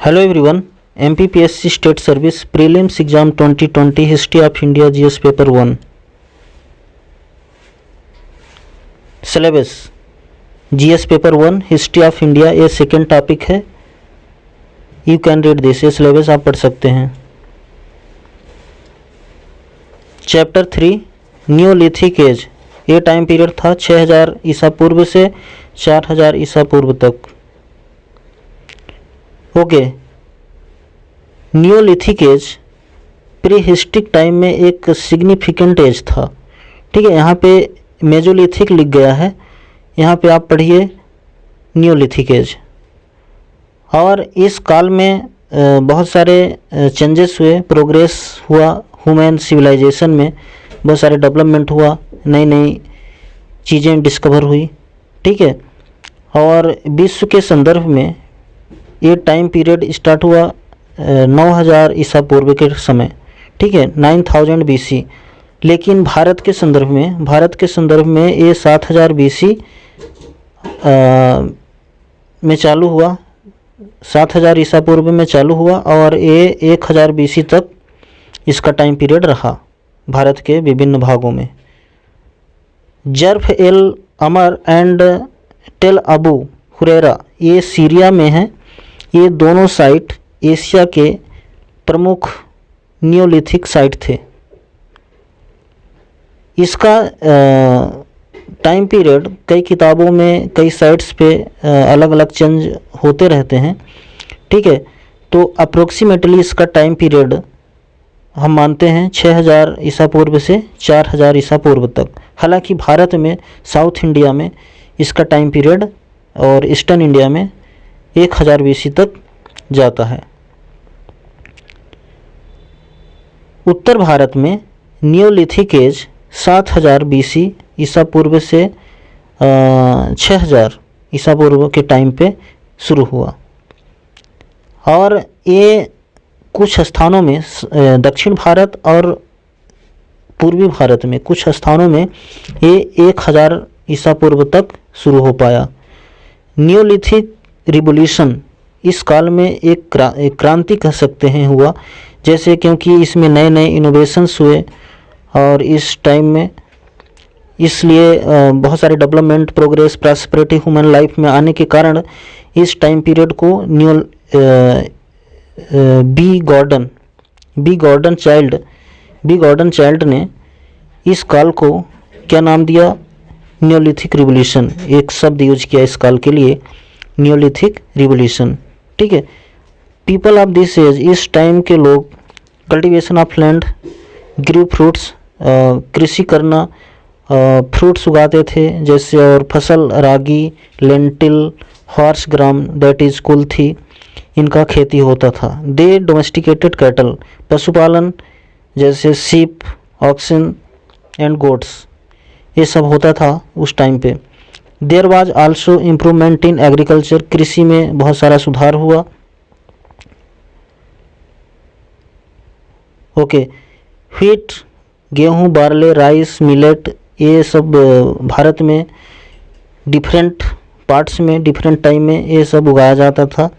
Hello everyone. MPPSC state service prelims exam 2020 history of India GS paper 1 syllabus GS paper 1 history of India ये second topic है। You can read this, ये syllabus आप पढ़ सकते हैं। Chapter 3 neolithic age, ये time period था 6000 ईसा पूर्व से 4000 ईसा पूर्व तक। Okay, neolithic age pre historic time में एक सिग्निफिकेंट एज था। ठीक है, यहाँ पे मेजोलिथिक लिख गया है, यहाँ पे आप पढ़िए न्योलिथिक एज। और इस काल में बहुत सारे चेंजेस हुए, प्रोग्रेस हुआ ह्यूमन सिविलाइजेशन में, बहुत सारे डेवलपमेंट हुआ, नई नई चीज़ें डिस्कवर हुई। ठीक है, और विश्व के संदर्भ में ये टाइम पीरियड स्टार्ट हुआ 9000 ईसा पूर्व के समय। ठीक है, 9000 बीसी। लेकिन भारत के संदर्भ में ये 7000 बीसी में चालू हुआ, 7000 ईसा पूर्व में चालू हुआ और ये 1000 बीसी तक इसका टाइम पीरियड रहा भारत के विभिन्न भागों में। Jerf el Ahmar and Tell Abu Hureyra ये सीरिया में है। ये दोनों साइट एशिया के प्रमुख न्योलिथिक साइट थे। इसका टाइम पीरियड कई किताबों में कई साइट्स पे अलग अलग चेंज होते रहते हैं। ठीक है, तो अप्रोक्सीमेटली इसका टाइम पीरियड हम मानते हैं 6000 ईसा पूर्व से 4000 ईसा पूर्व तक। हालांकि भारत में साउथ इंडिया में इसका टाइम पीरियड और ईस्टर्न इंडिया में 1000 बीसी तक जाता है। उत्तर भारत में न्योलिथिक एज 7000 बीसी ईसा पूर्व से 6000 ईसा पूर्व के टाइम पे शुरू हुआ। और ये कुछ स्थानों में दक्षिण भारत और पूर्वी भारत में कुछ स्थानों में ये 1000 ईसा पूर्व तक शुरू हो पाया। न्योलिथिक रिवोल्यूशन इस काल में एक क्रांति कह सकते हैं हुआ, जैसे क्योंकि इसमें नए नए इनोवेशंस हुए और इस टाइम में इसलिए बहुत सारे development, progress, prosperity human life में आने के कारण इस टाइम पीरियड को बी गॉर्डन चाइल्ड ने इस काल को क्या नाम दिया? Neolithic revolution. एक शब्द यूज किया इस काल के लिए, न्योलिथिक रिवोल्यूशन। ठीक है, पीपल ऑफ दिस एज, इस टाइम के लोग cultivation of land, grow fruits, कृषि करना, फ्रूट्स उगाते थे जैसे, और फसल ragi, lentil, horse gram that is kulthi, इनका खेती होता था। दे डोमेस्टिकेटेड कैटल, पशुपालन जैसे सीप, ऑक्सन एंड गोट्स, ये सब होता था उस टाइम पे। There was also improvement in agriculture, कृषि में बहुत सारा सुधार हुआ। ओके, व्हीट, गेहूं, बार्ले, राइस, मिलेट, ये सब भारत में डिफरेंट पार्ट्स में डिफरेंट टाइम में ये सब उगाया जाता था।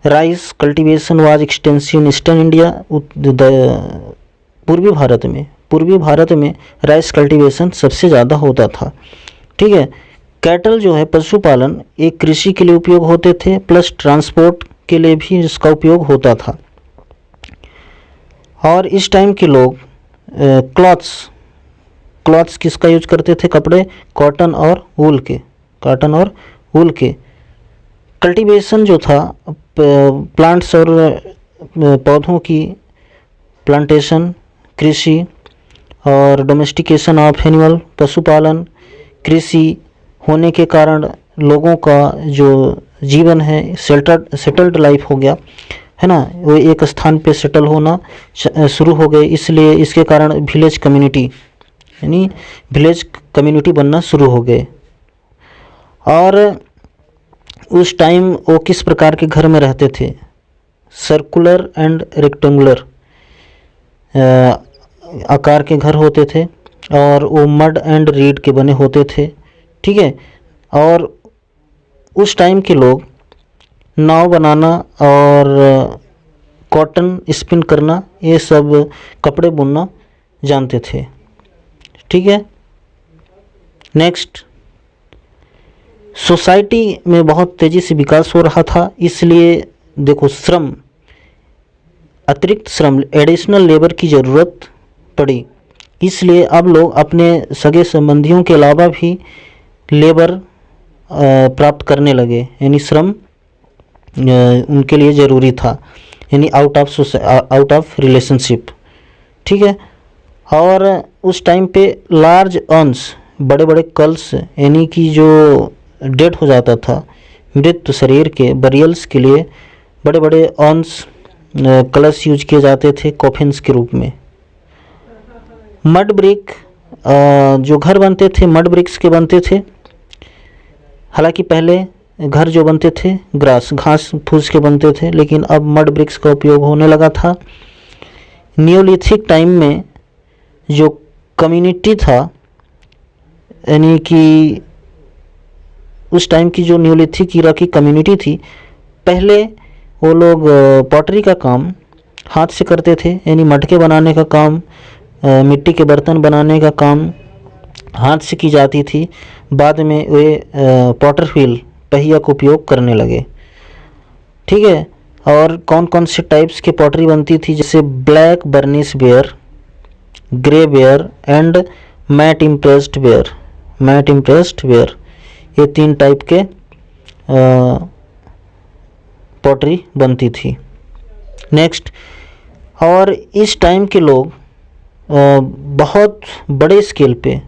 Rice cultivation was extensive in eastern India, पूर्वी भारत में राइस कल्टीवेशन सबसे ज़्यादा होता था। ठीक है, कैटल जो है पशुपालन, एक कृषि के लिए उपयोग होते थे, प्लस ट्रांसपोर्ट के लिए भी इसका उपयोग होता था। और इस टाइम के लोग क्लॉथ्स किसका यूज करते थे? कपड़े, कॉटन और वूल के। कल्टीवेशन जो था प्लांट्स और पौधों की प्लांटेशन, कृषि और डोमेस्टिकेशन ऑफ एनिमल, पशुपालन, कृषि होने के कारण लोगों का जो जीवन है सेटल्ड लाइफ हो गया है ना, वो एक स्थान पे सेटल होना शुरू हो गए। इसलिए इसके कारण विलेज कम्युनिटी बनना शुरू हो गए। और उस टाइम वो किस प्रकार के घर में रहते थे? सर्कुलर एंड रेक्टेंगुलर आकार के घर होते थे और वो मड एंड रीड के बने होते थे। ठीक है, और उस टाइम के लोग नाव बनाना और कॉटन स्पिन करना, ये सब कपड़े बुनना जानते थे। ठीक है। नेक्स्ट, सोसाइटी में बहुत तेज़ी से विकास हो रहा था, इसलिए देखो श्रम, अतिरिक्त श्रम, एडिशनल लेबर की ज़रूरत पड़ी। इसलिए अब लोग अपने सगे संबंधियों के अलावा भी लेबर प्राप्त करने लगे, यानी श्रम उनके लिए ज़रूरी था, यानी आउट ऑफ रिलेशनशिप। ठीक है। और उस टाइम पे लार्ज अर्न्स, बड़े बड़े कल्स, यानी कि जो डेड हो जाता था मृत शरीर के बरियल्स के लिए बड़े बड़े अर्न्स, कलश यूज किए जाते थे कॉफिन्स के रूप में। मड ब्रिक, जो घर बनते थे मड ब्रिक्स के बनते थे। हालांकि पहले घर जो बनते थे घास फूस के बनते थे, लेकिन अब मड ब्रिक्स का उपयोग होने लगा था। नियोलिथिक टाइम में जो कम्युनिटी था, यानी कि उस टाइम की जो नियोलिथिक ईरा की कम्युनिटी थी, पहले वो लोग पॉटरी का काम हाथ से करते थे, यानी मटके बनाने का काम, मिट्टी के बर्तन बनाने का काम हाथ से की जाती थी। बाद में वे पॉटर व्हील, पहिया का उपयोग करने लगे। ठीक है। और कौन कौन से टाइप्स के पॉटरी बनती थी, जैसे black burnish ware, grey ware and mat impressed ware. Mat impressed ware, ये 3 टाइप के पॉटरी बनती थी। नेक्स्ट, और इस टाइम के लोग बहुत बड़े स्केल पे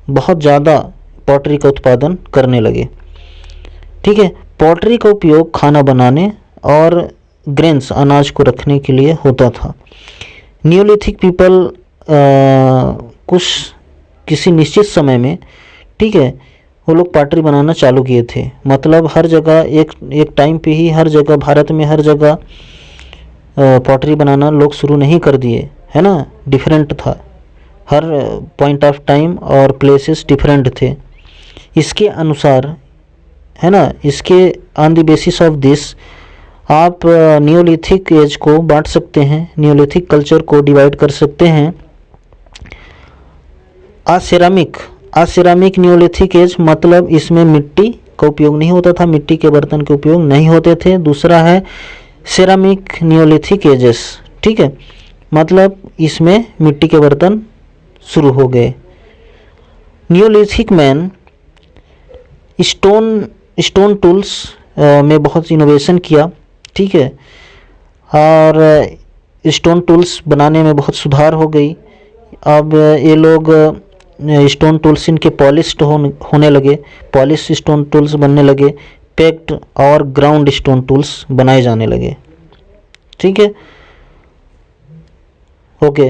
बहुत ज़्यादा पॉटरी का उत्पादन करने लगे। ठीक है। पॉटरी का उपयोग खाना बनाने और ग्रेन्स, अनाज को रखने के लिए होता था। नियोलिथिक पीपल किसी निश्चित समय में, ठीक है, वो लोग पॉटरी बनाना चालू किए थे। मतलब हर जगह एक टाइम पे ही हर जगह, भारत में हर जगह पॉटरी बनाना लोग शुरू नहीं कर दिए, है ना। डिफरेंट था, हर पॉइंट ऑफ टाइम और प्लेसेस डिफरेंट थे। इसके अनुसार, है ना, इसके on the basis of this आप नियोलिथिक एज को बांट सकते हैं, नियोलिथिक कल्चर को डिवाइड कर सकते हैं। असेरामिक नियोलिथिक एज, मतलब इसमें मिट्टी का उपयोग नहीं होता था, मिट्टी के बर्तन के उपयोग नहीं होते थे। दूसरा है सेरामिक नियोलिथिक एजेस। ठीक है, मतलब इसमें मिट्टी के बर्तन शुरू हो गए। नियोलिथिक मैन स्टोन टूल्स में बहुत इनोवेशन किया। ठीक है, और स्टोन टूल्स बनाने में बहुत सुधार हो गई। अब ये लोग स्टोन टूल्स इनके पॉलिश्ड होने लगे, पॉलिश स्टोन टूल्स बनने लगे, पैक्ड और ग्राउंड स्टोन टूल्स बनाए जाने लगे। ठीक है, okay.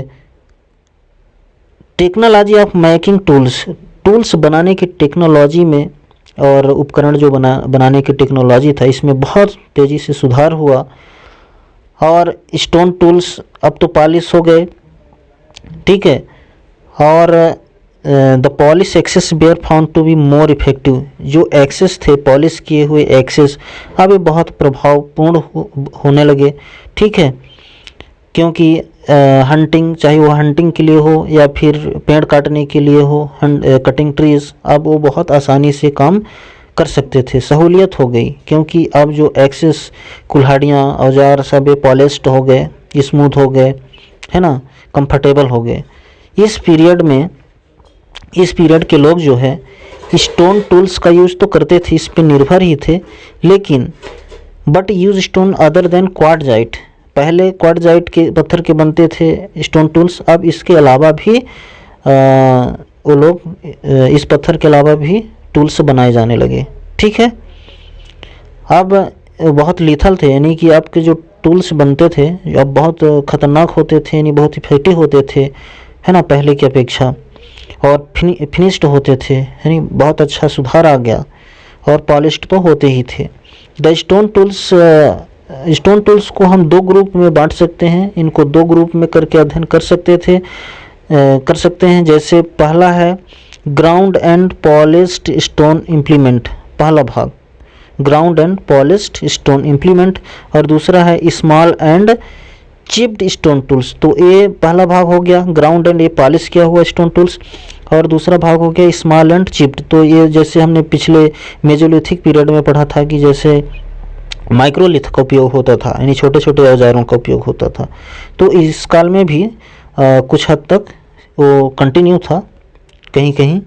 Technology of making tools बनाने की टेक्नोलॉजी में और उपकरण जो बनाने की टेक्नोलॉजी था, इसमें बहुत तेज़ी से सुधार हुआ। और स्टोन टूल्स अब तो पॉलिश हो गए। ठीक है, और the polish axes were found to be more effective. जो एक्सेस थे, पॉलिश किए हुए एक्सेस, अब ये बहुत प्रभावपूर्ण होने लगे। ठीक है, क्योंकि हंटिंग, चाहे वो हंटिंग के लिए हो या फिर पेड़ काटने के लिए हो, कटिंग ट्रीज, अब वो बहुत आसानी से काम कर सकते थे। सहूलियत हो गई, क्योंकि अब जो एक्सेस कुल्हाड़ियाँ, औजार सब ये पॉलिश्ड हो गए, स्मूथ हो गए, है ना, कंफर्टेबल हो गए। इस पीरियड के लोग जो है स्टोन टूल्स का यूज़ तो करते थे, इस पे निर्भर ही थे, लेकिन but use stone other than quartzite. पहले क्वार्टजाइट के पत्थर के बनते थे स्टोन टूल्स, अब इसके अलावा भी वो लोग इस पत्थर के अलावा भी टूल्स बनाए जाने लगे। ठीक है, अब बहुत लीथल थे, यानी कि आपके जो टूल्स बनते थे अब बहुत ख़तरनाक होते थे, यानी बहुत इफेक्टिव होते थे, है ना, पहले की अपेक्षा, और फिनिश्ड होते थे, यानी बहुत अच्छा सुधार आ गया, और पॉलिश्ड तो होते ही थे। द स्टोन टूल्स को हम 2 ग्रुप में बांट सकते हैं, इनको 2 ग्रुप में करके अध्ययन कर सकते हैं। जैसे पहला है ground and polished stone implement, पहला भाग ground and polished stone implement, और दूसरा है small and chipped stone tools. तो ये पहला भाग हो गया ग्राउंड एंड ये पॉलिश किया हुआ स्टोन टूल्स, और दूसरा भाग हो गया स्मॉल एंड चिप्ड। तो ये जैसे हमने पिछले मेजोलिथिक पीरियड में पढ़ा था कि जैसे माइक्रोलिथ का उपयोग होता था, यानी छोटे छोटे औजारों का उपयोग होता था, तो इस काल में भी कुछ हद तक वो कंटिन्यू था कहीं कहीं।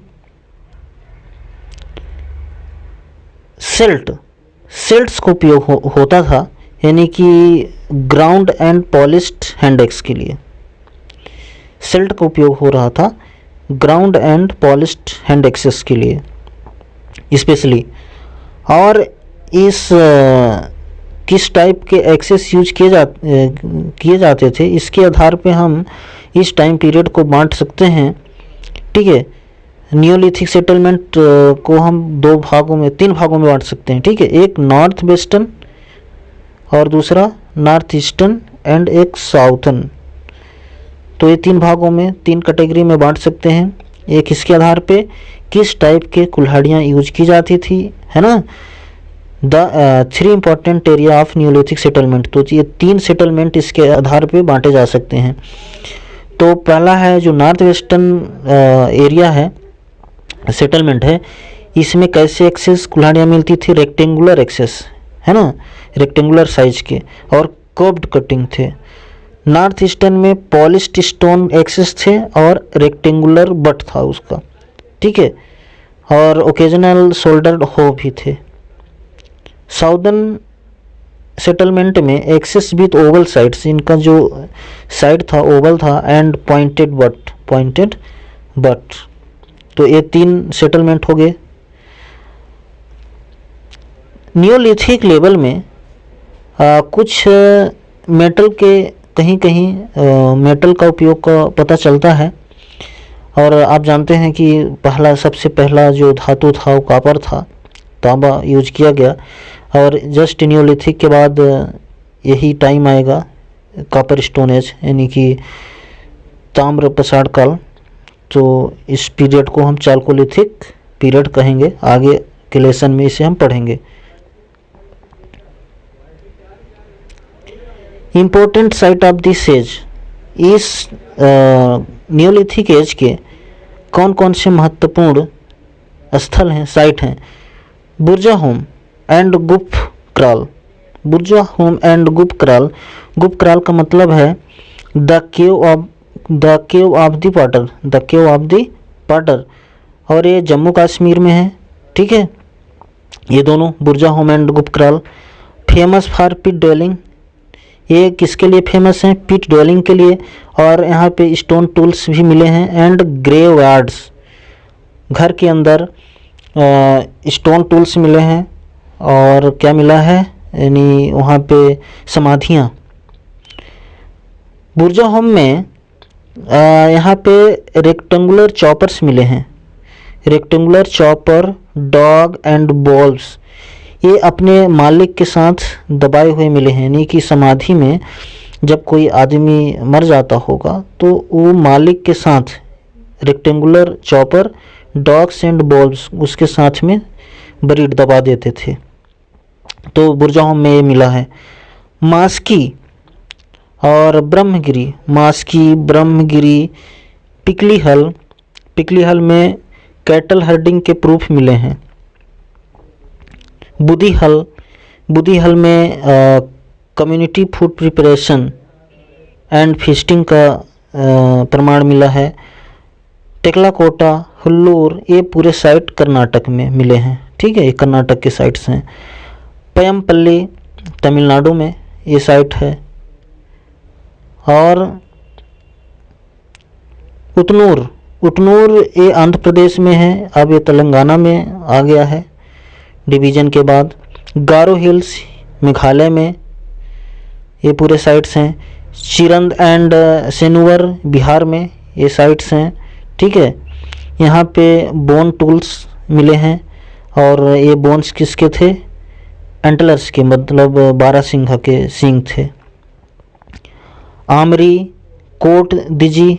सेल्ट्स का उपयोग होता था, यानी कि ground and polished hand axe के लिए सेल्ट का उपयोग हो रहा था, ground and polished hand axes के लिए स्पेशली। और इस किस टाइप के एक्सेस यूज किए जाते थे, इसके आधार पे हम इस टाइम पीरियड को बांट सकते हैं। ठीक है, नियोलिथिक सेटलमेंट को हम तीन भागों में बांट सकते हैं। ठीक है, एक नॉर्थ वेस्टर्न और दूसरा नॉर्थ ईस्टर्न एंड एक साउथर्न। तो ये तीन भागों में, तीन कैटेगरी में बांट सकते हैं। एक इसके आधार पे किस टाइप के कुल्हाड़ियाँ यूज की जाती थी, है ना। The 3 important area of Neolithic settlement, तो ये 3 सेटलमेंट इसके आधार पे बांटे जा सकते हैं। तो पहला है जो नॉर्थ वेस्टर्न एरिया है, सेटलमेंट है, इसमें कैसे एक्सेस कुल्हाड़ियाँ मिलती थी, रेक्टेंगुलर एक्सेस, है ना, रेक्टेंगुलर साइज के, और कर्व्ड कटिंग थे। नॉर्थ ईस्टर्न में पॉलिश्ड स्टोन एक्सेस थे और रेक्टेंगुलर बट था उसका। ठीक है, और ओकेजनल शोल्डर्ड हो भी थे। साउदर्न सेटलमेंट में एक्सेस विथ ओवल साइड्स, इनका जो साइड था ओवल था, एंड पॉइंटेड बट। तो ये 3 सेटलमेंट हो गए। नियोलिथिक लेवल में कुछ मेटल के कहीं कहीं मेटल का उपयोग का पता चलता है, और आप जानते हैं कि सबसे पहला जो धातु था वो कॉपर था, तांबा यूज किया गया, और जस्ट नियोलिथिक के बाद यही टाइम आएगा कॉपर स्टोन एज, यानी कि ताम्र प्रसार काल। तो इस पीरियड को हम चाल्कोलिथिक पीरियड कहेंगे, आगे के लेसन में इसे हम पढ़ेंगे। Important site of this age, इस नियोलिथिक एज के कौन कौन से महत्वपूर्ण स्थल हैं, साइट हैं। बुर्जा होम एंड गुप्त क्राल। बुर्जा होम एंड गुप्त क्राल का मतलब है द केव ऑफ द पाटर, और ये जम्मू कश्मीर में है। ठीक है, ये दोनों Burzahom and Gufkral. Famous for pit dwelling, ये किसके लिए फेमस हैं, पिट ड्वेलिंग के लिए, और यहाँ पे स्टोन टूल्स भी मिले हैं। एंड ग्रेव यार्ड्स, घर के अंदर स्टोन टूल्स मिले हैं, और क्या मिला है, यानी वहाँ पे समाधियाँ। बुर्जा होम में यहाँ पे रेक्टेंगुलर चॉपर्स मिले हैं, rectangular chopper, dog and balls. ये अपने मालिक के साथ दबाए हुए मिले हैं, यानी कि समाधि में जब कोई आदमी मर जाता होगा तो वो मालिक के साथ rectangular chopper, dogs and balls उसके साथ में बरीड दबा देते थे। तो बुर्जा होम में ये मिला है। मास्की और ब्रह्मगिरी, मास्की, ब्रह्मगिरी, पिकली हल में कैटल हर्डिंग के प्रूफ मिले हैं। बुदी हल में community food preparation and feasting का प्रमाण मिला है। टेकलाकोटा, हुल्लूर, ये पूरे साइट कर्नाटक में मिले हैं। ठीक है, ये कर्नाटक के साइट्स हैं। पयमपल्ली तमिलनाडु में ये साइट है। और उतनूर ये आंध्र प्रदेश में है, अब ये तेलंगाना में आ गया है डिवीज़न के बाद। गारो हिल्स मेघालय में ये पूरे साइट्स हैं। चिरंद एंड सेनुवर बिहार में ये साइट्स हैं। ठीक है, यहाँ पे बोन टूल्स मिले हैं, और ये बोन्स किसके थे, एंटलर्स के, मतलब 12 सिंह के सिंग थे। आमरी, कोट दिजी,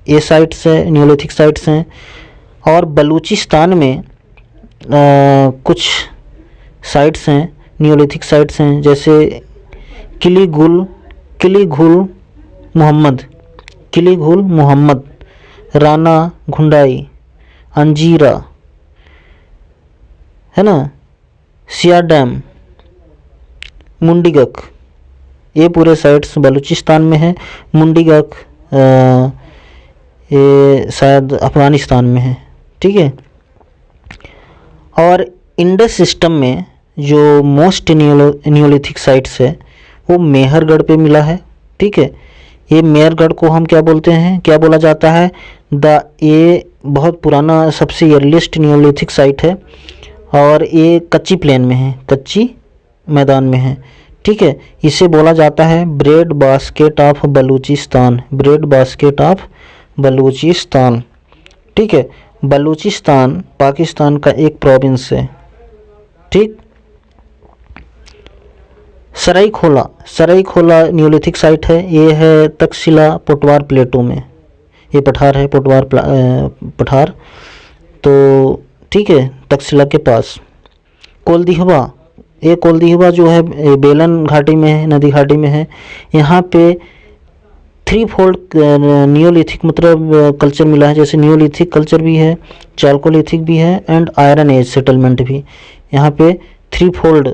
ये साइट्स है, नियोलिथिक साइट्स हैं। और बलूचिस्तान में कुछ साइट्स हैं, नियोलिथिक साइट्स हैं, जैसे किलीघुल मोहम्मद, राना घुंडाई, अंजीरा, है ना, सिया डैम, मुंडीगक, ये पूरे साइट्स बलूचिस्तान में है। मुंडीगक ये शायद अफगानिस्तान में है, ठीक है। और इंडस सिस्टम में जो मोस्ट नियोलिथिक साइट्स है वो मेहरगढ़ पे मिला है, ठीक है। ये मेहरगढ़ को हम क्या बोलते हैं, क्या बोला जाता है, ये बहुत पुराना सबसे अर्लीस्ट नियोलिथिक साइट है और ये कच्ची प्लेन में है, कच्ची मैदान में है, ठीक है। इसे बोला जाता है bread basket of Balochistan, bread basket of Balochistan, ठीक है। बलूचिस्तान पाकिस्तान का एक प्रोविंस है, ठीक। सराईखोला नियोलिथिक साइट है, ये है तक्षशिला पोटवार प्लेटो में, ये पठार है, पोटवार पठार, तो ठीक है, तक्षशिला के पास। कोलदीहवा जो है बेलन घाटी में है, नदी घाटी में है। यहाँ पे 3 फोल्ड नियोलिथिक मतलब कल्चर मिला है, जैसे नियोलिथिक कल्चर भी है, चाल्कोलिथिक भी है एंड आयरन एज सेटलमेंट भी। यहाँ पे 3 फोल्ड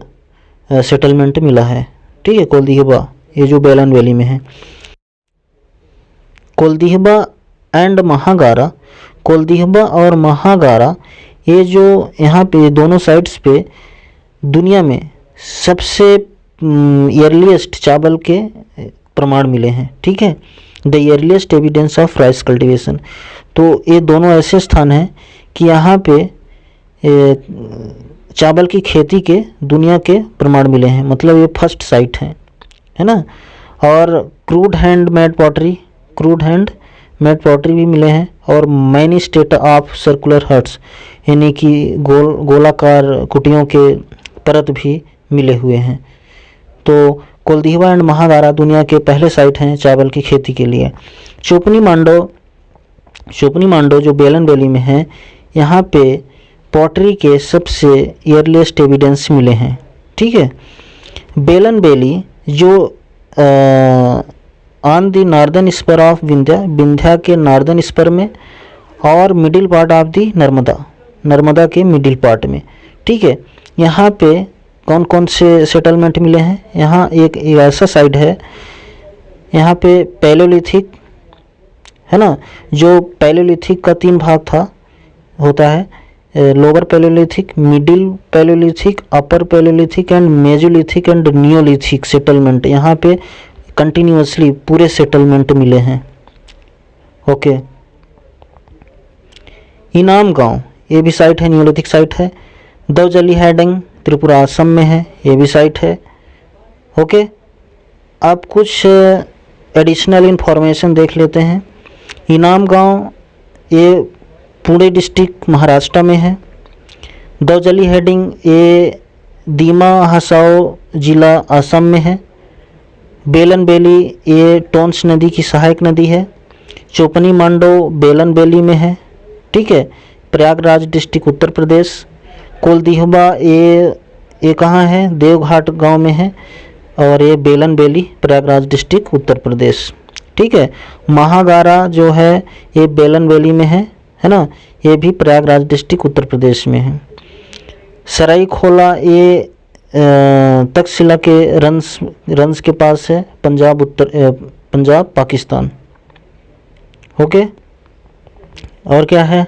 सेटलमेंट मिला है, ठीक है। कोलदीहवा ये जो बेलन वैली में है। कोलदीहवा एंड महागारा, कोलदीहवा और महागारा ये जो यहाँ पे दोनों साइट्स पे दुनिया में सबसे अर्लीस्ट चावल के प्रमाण मिले हैं, ठीक है। The earliest evidence of rice cultivation, तो ये दोनों ऐसे स्थान हैं कि यहाँ पे चावल की खेती के दुनिया के प्रमाण मिले हैं, मतलब ये फर्स्ट साइट है ना। और क्रूड हैंड मेड पॉटरी भी मिले हैं और many state of circular huts, यानी कि गोलाकार कुटियों के परत भी मिले हुए हैं। तो कोलदीहवा एंड महागारा दुनिया के पहले साइट हैं चावल की खेती के लिए। चोपनी मांडो जो बेलन वैली में है, यहाँ पे पॉटरी के सबसे अर्लीस्ट एविडेंस मिले हैं, ठीक है। बेलन वैली जो on the northern spur of Vindhya के नॉर्दर्न स्पर में और middle part of the Narmada के मिडिल पार्ट में, ठीक है। यहाँ पे कौन कौन से सेटलमेंट मिले हैं, यहाँ एक ऐसा साइड है, यहाँ पे पैलेयोलिथिक है ना, जो पैलेयोलिथिक का 3 भाग होता है, lower palaeolithic, middle palaeolithic, upper palaeolithic and mesolithic and neolithic settlement. यहाँ पे कंटिन्यूअसली पूरे सेटलमेंट मिले हैं, ओके। इनाम गांव ये भी साइट है, नियोलिथिक साइट है। दौजली हैडंग त्रिपुरा असम में है, ये भी साइट है, ओके। अब कुछ एडिशनल इंफॉर्मेशन देख लेते हैं। इनाम गांव ये पुणे डिस्ट्रिक्ट महाराष्ट्र में है। दौजली हेडिंग ये दीमा हसाओ जिला असम में है। बेलन वैली ये टोंस नदी की सहायक नदी है। चोपनी मांडो बेलन वैली में है, ठीक है, प्रयागराज डिस्ट्रिक्ट उत्तर प्रदेश। कोलदीहवा ये कहाँ है, देवघाट गांव में है और ये बेलन वैली प्रयागराज डिस्ट्रिक्ट उत्तर प्रदेश, ठीक है। महागारा जो है ये बेलन वैली में है ना, ये भी प्रयागराज डिस्ट्रिक्ट उत्तर प्रदेश में है। सराईखोला ये तक्षशिला के रंस के पास है, पंजाब पाकिस्तान, ओके। और क्या है,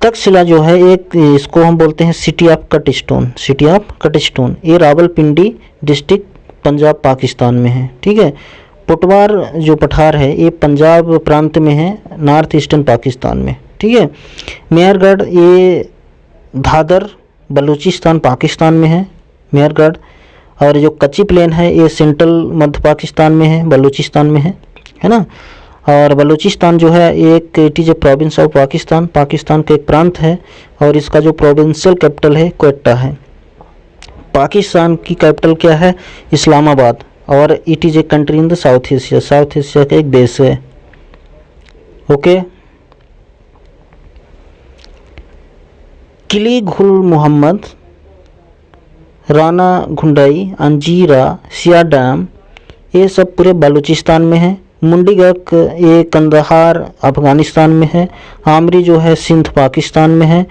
तक्षशिला जो है एक, इसको हम बोलते हैं सिटी ऑफ कटस्टोन, ये रावलपिंडी डिस्ट्रिक्ट पंजाब पाकिस्तान में है, ठीक है। पोटवार जो पठार है ये पंजाब प्रांत में है, नॉर्थ ईस्टर्न पाकिस्तान में, ठीक है। मेहरगढ़ ये दादर बलूचिस्तान पाकिस्तान में है, मेहरगढ़। और जो कच्ची प्लेन है ये सेंट्रल मध्य पाकिस्तान में है, बलूचिस्तान में है ना। और बलूचिस्तान जो है एक it is a province of Pakistan का एक प्रांत है और इसका जो प्रोविंशियल कैपिटल है क्वेटा है। पाकिस्तान की कैपिटल क्या है, इस्लामाबाद, और it is a country in the south Asia का एक देश है, ओके। किलीघुल राना घुंडाई, अंजीरा, सिया डैम, ये सब पूरे बलूचिस्तान में है। मुंडीगक ये कंदहार अफ़गानिस्तान में है। आमरी जो है सिंध पाकिस्तान में है।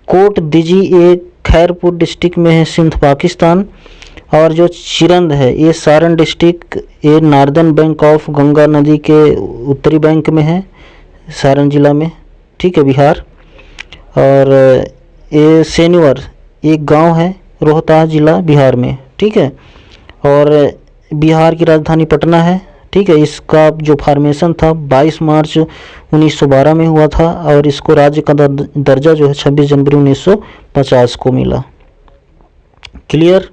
कोट दिजी ये खैरपुर डिस्ट्रिक्ट में है, सिंध पाकिस्तान। और जो चिरंद है ये सारण डिस्ट्रिक्ट, ये नॉर्दर्न बैंक ऑफ गंगा नदी के उत्तरी बैंक में है, सारण जिला में, ठीक है, बिहार। और ये सेनवर एक गांव है, रोहतास जिला, बिहार में, ठीक है। और बिहार की राजधानी पटना है, ठीक है। इसका जो फॉर्मेशन था 22 मार्च 1912 में हुआ था और इसको राज्य का दर्जा जो है 26 जनवरी 1950 को मिला। क्लियर।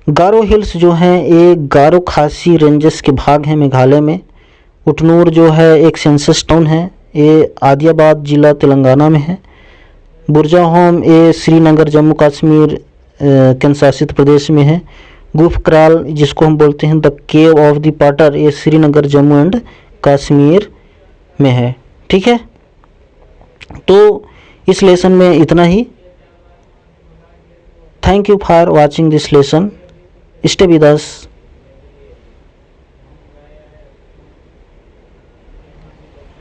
गारो हिल्स जो हैं ये गारो खासी रेंजेस के भाग हैं मेघालय में। उटनूर जो है एक सेंसस टाउन है, ये आदिलाबाद जिला तेलंगाना में है। बुरजाहोम ये श्रीनगर जम्मू कश्मीर केंद्र शासित प्रदेश में है। गुफक्राल जिसको हम बोलते हैं द केव ऑफ द पाटर, ये श्रीनगर जम्मू एंड कश्मीर में है, ठीक है। तो इस लेसन में इतना ही। Thank you for watching this lesson. Stay with us.